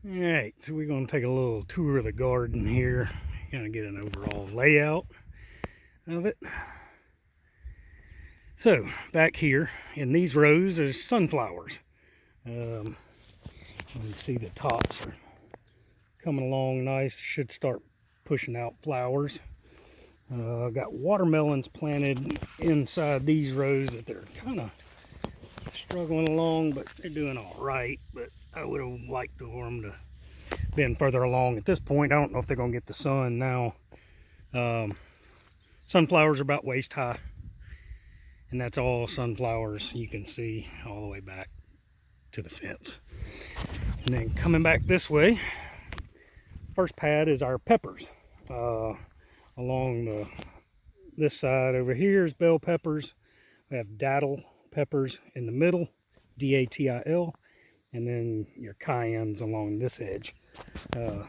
Alright, so we're going to take a little tour of the garden here, kind of get an overall layout of it. So, back here in these rows there's sunflowers. You can see the tops are coming along nice, should start pushing out flowers. I've got watermelons planted inside these rows that they're kind of struggling along, but they're doing all right. But I would have liked for them to been further along at this point. I don't know if they're going to get the sun now. Sunflowers are about waist high, and that's all sunflowers you can see all the way back to the fence. And then coming back this way, first pad is our peppers. Along this side over here is bell peppers. We have datil peppers in the middle, D-A-T-I-L, and then your cayennes along this edge. You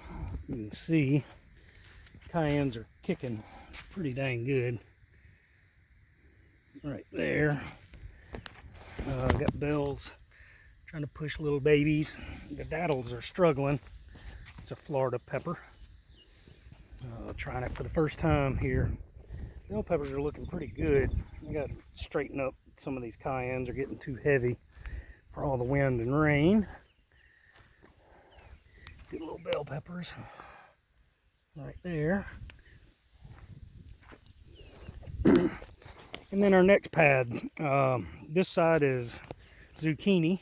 can see cayennes are kicking pretty dang good right there. Got bells trying to push little babies. The datils are struggling. It's a Florida pepper. Trying it for the first time here. Bell peppers are looking pretty good. I got to straighten up. Some of these cayennes are getting too heavy for all the wind and rain. Good little bell peppers right there. And then our next pad, this side is zucchini,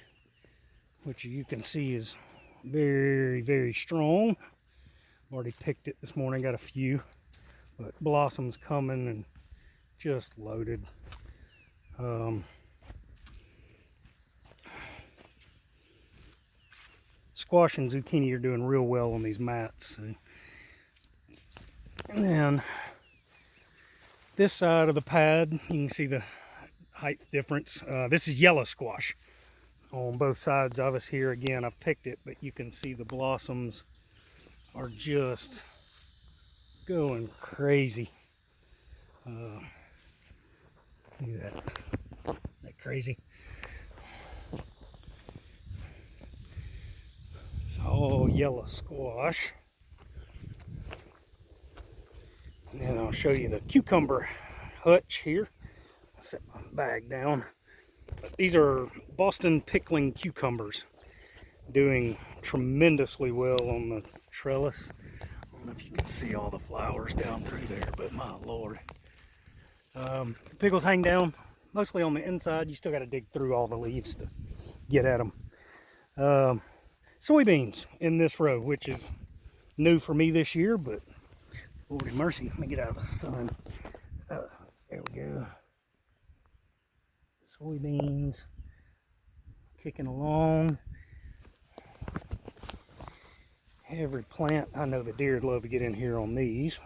which you can see is very, very strong. Already picked it this morning, got a few, but blossoms coming and just loaded. Squash and zucchini are doing real well on these mats. And then this side of the pad, you can see the height difference. This is yellow squash on both sides of us here. Again, I've picked it, but you can see the blossoms are just going crazy. Look at that. Isn't that crazy? All yellow squash. And then I'll show you the cucumber hutch here. I'll set my bag down. But these are Boston pickling cucumbers, doing tremendously well on the trellis. I don't know if you can see all the flowers down through there, but my lord. The pickles hang down mostly on the inside. You still got to dig through all the leaves to get at them. Soybeans in this row, which is new for me this year, but Lordy mercy, let me get out of the sun. There we go. Soybeans kicking along. Every plant, I know the deer love to get in here on these.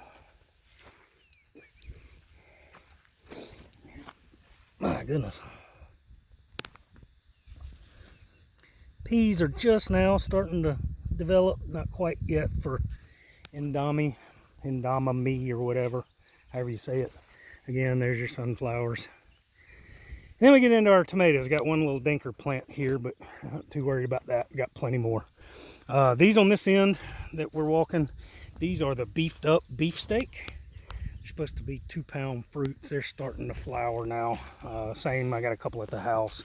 My goodness. Peas are just now starting to develop, not quite yet for endamame or whatever, however you say it. Again, there's your sunflowers. And then we get into our tomatoes. Got one little dinker plant here, but not too worried about that. We got plenty more. These on this end that we're walking, these are the beefed up beefsteak. They're supposed to be 2-pound fruits. They're starting to flower now. Same, I got a couple at the house.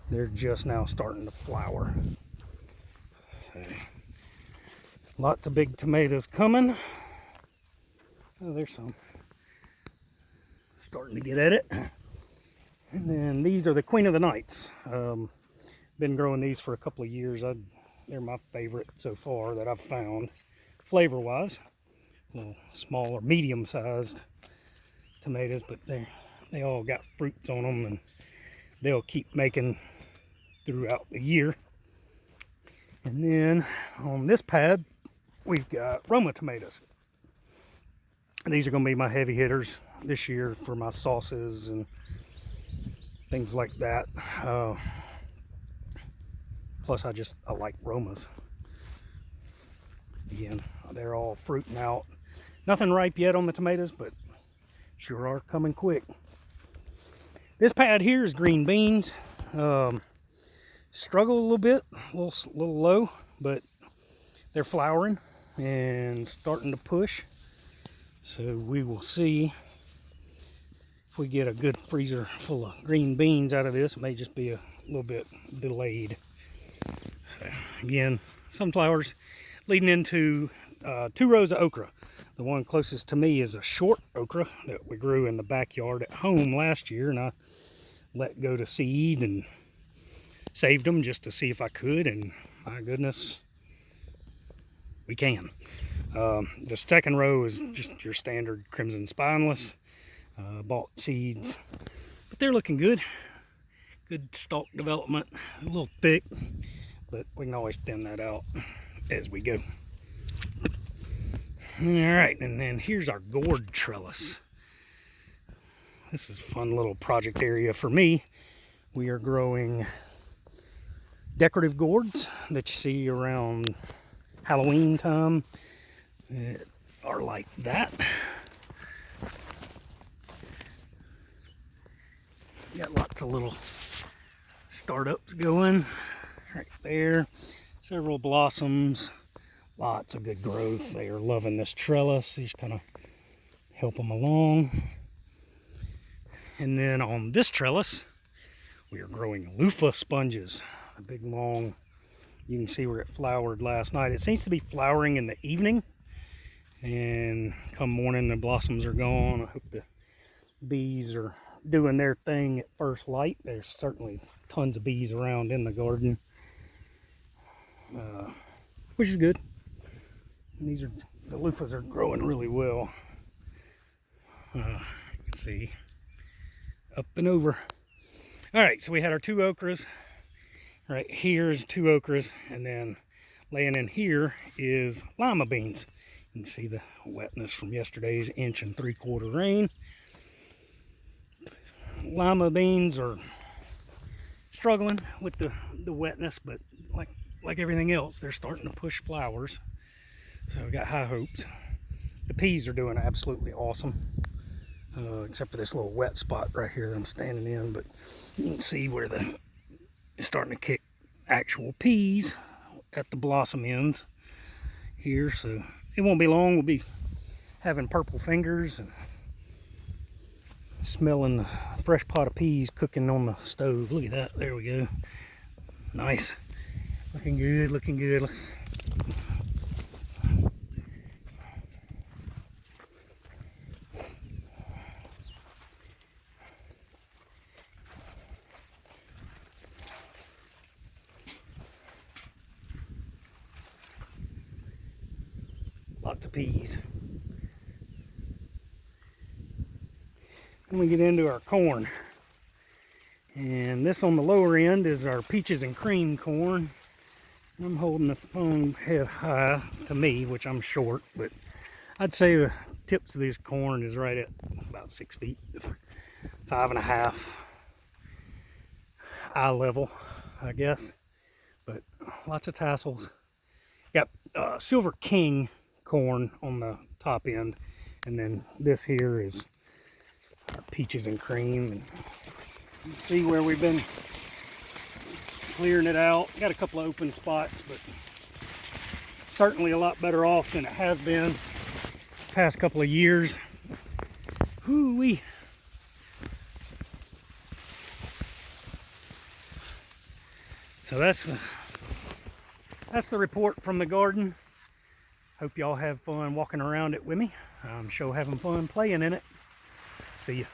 They're just now starting to flower. So, lots of big tomatoes coming. Oh, there's some. Starting to get at it. And then these are the Queen of the Nights. Been growing these for a couple of years. They're my favorite so far that I've found, flavor-wise. A little smaller, medium-sized tomatoes, but they all got fruits on them, and they'll keep making throughout the year. And then on this pad, we've got Roma tomatoes. These are going to be my heavy hitters this year for my sauces and things like that. Plus, I like Romas. Again, they're all fruiting out. Nothing ripe yet on the tomatoes, but sure are coming quick. This pad here is green beans. Struggle a little bit, a little low, but they're flowering and starting to push. So we will see if we get a good freezer full of green beans out of this. It may just be a little bit delayed. So again, sunflowers leading into 2 rows of okra. The one closest to me is a short okra that we grew in the backyard at home last year, and I let go to seed and saved them just to see if I could, and my goodness, we can. The second row is just your standard crimson spineless. Bought seeds, but they're looking good. Good stalk development, a little thick, but we can always thin that out as we go. All right, and then here's our gourd trellis. This is a fun little project area for me. We are growing decorative gourds that you see around Halloween time. That are like that. Got lots of little startups going right there. Several blossoms. Lots of good growth. They are loving this trellis. Just kind of help them along. And then on this trellis, we are growing loofah sponges. A big long, you can see where it flowered last night. It seems to be flowering in the evening. And come morning, the blossoms are gone. I hope the bees are doing their thing at first light. There's certainly tons of bees around in the garden, which is good. And the loofahs are growing really well. You can see up and over. All right, so we had our 2 okras. Right here's 2 okras, and then laying in here is lima beans. You can see the wetness from yesterday's 1 3/4 inch rain. Lima beans are struggling with the wetness, but like everything else, they're starting to push flowers. So we got high hopes. The peas are doing absolutely awesome, except for this little wet spot right here that I'm standing in. But you can see where it's starting to kick actual peas at the blossom ends here. So it won't be long. We'll be having purple fingers and smelling the fresh pot of peas cooking on the stove. Look at that. There we go. Nice. Looking good, looking good. Lots of peas. Then we get into our corn. And this on the lower end is our peaches and cream corn. I'm holding the phone head high to me, which I'm short, but I'd say the tips of this corn is right at about 6 feet, 5.5 eye level, I guess. But lots of tassels. Got Silver King corn on the top end, and then this here is our peaches and cream. And you see where we've been clearing it out. Got a couple of open spots, but certainly a lot better off than it has been the past couple of years. Hoo-wee. So that's the report from the garden. Hope y'all have fun walking around it with me. I'm sure having fun playing in it. See ya.